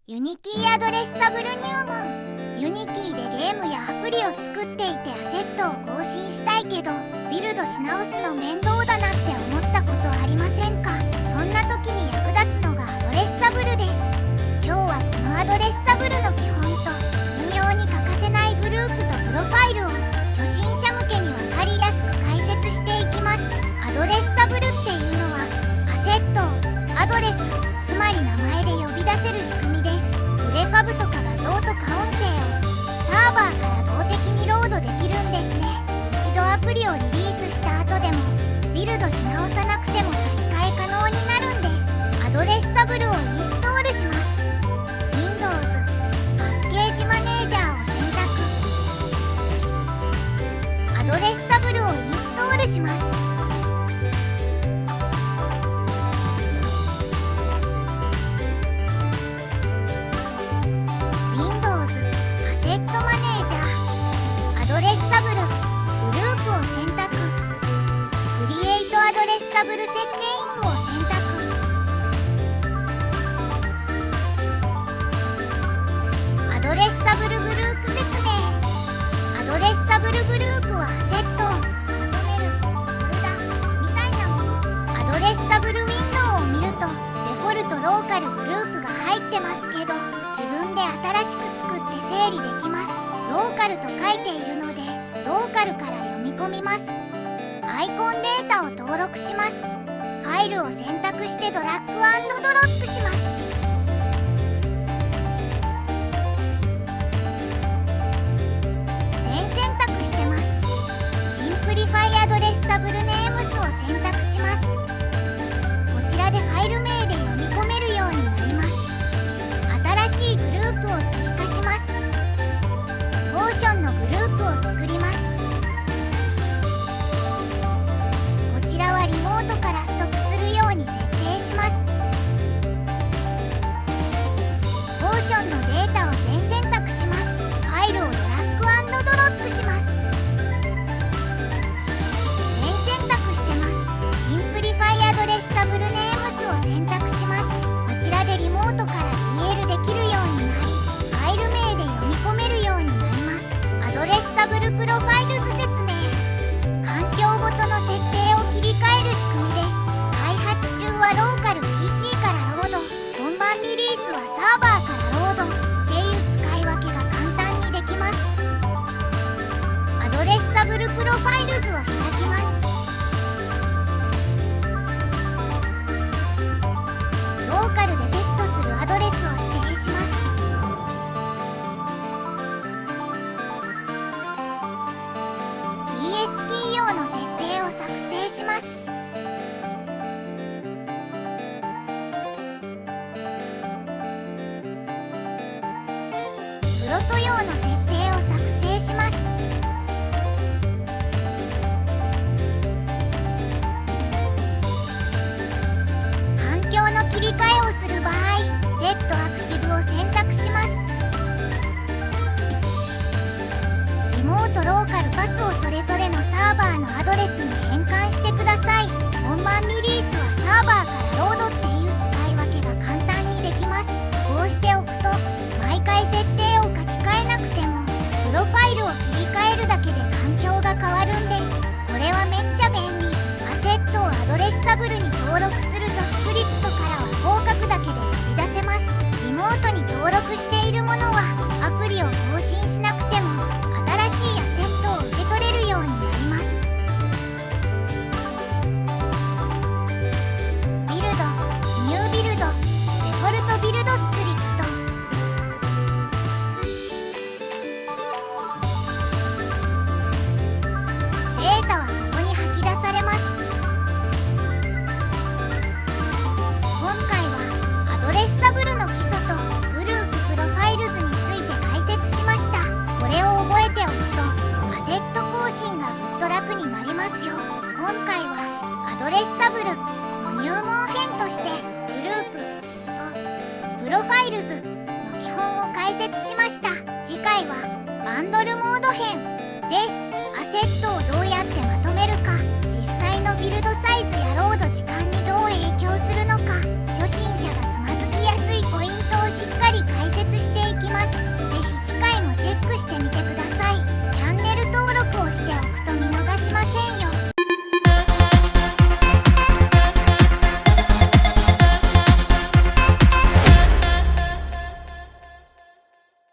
ユニティアドレッサブル入門。ユニティでゲームやアプリを作っていてアセットを更新したいけどビルドし直すの面倒だなって思ったことありませんか？そんな時に役立つのがアドレッサブルです。今日はこのアドレッサブルの基本と運用に欠かせないグループとプロファイルを初心者向けに分かりやすく解説していきます。アドレッサブルっていうのはアセットをアドレス、つまり名前で呼び出せる仕組みです。プレファブとか画像とか音声をサーバーから動的にロードできるんですね。一度アプリをリリースした後でもビルドし直さなくても差し替え可能になるんです。アドレッサブルをインストールします。 Windows パッケージマネージャーを選択。アドレッサブルをインストールします。アドレッサブル設定イングを選択。アドレッサブルグループ説明。アドレッサブルグループはアセットをまとめるフォルダみたいなもの。アドレッサブルウィンドウを見るとデフォルトローカルグループが入ってますけど自分で新しく作って整理できます。ローカルと書いているのでローカルから読み込みます。アイコンデータを登録します。ファイルを選択してドラッグ&ドロップします。全選択してます。シンプリファイアドレッサブルネームズを選択します。こちらでファイル名で読み込めるようになります。新しいグループを追加します。ポーションのグループを作ります。こちらはリモートからストックするように設定します。ポーションのデータを全選択します。ファイルをドラッグ&ドロップします。全選択してます。シンプリファイアドレッサブルネームズを選択します。こちらでリモートから見えるできるようになりファイル名で読み込めるようになります。アドレッサブルプロファイルズ説明。環境ごとの設定を切り替える仕組みです。開発中はローカル PC からロード、本番リリースはサーバーからロードっていう使い分けが簡単にできます。アドレッサブルプロファイルズを開きます。ローカルでテストするアドレスを指定します。TST 用の設定を作成します。プロト用の設定を作成します。環境の切り替えをする場合 Z アクティブを選択します。リモートローカルパスをそれぞれのサーバーのアドレスに変換してください。本番リリースはサーバーからロードっていう使い分けが簡単にできます。こうしておくと毎回設定を書き換えなくてもプロファイルを切り替えるだけで環境が変わるんです。これはめっちゃ便利。アセットをアドレッサブルに登録するとスクリプトからはこう書くだけで取り出せます。リモートに登録しているものはアプリを更新しなくても新しいアセットを受け取れるようになります。ビルド、ニュービルド、デフォルトビルドスクリプト。データはここに吐き出されます。今回はアドレッサブルの基礎とグループプロファイルズについて解説しました。これを覚えておくとアセット更新がぐっと楽になりますよ。今回はアドレッサブルの入門編としてグループとプロファイルズの基本を解説しました。次回はバンドルモード編です。アセットをどうやってまとめるか実際のビルドサイ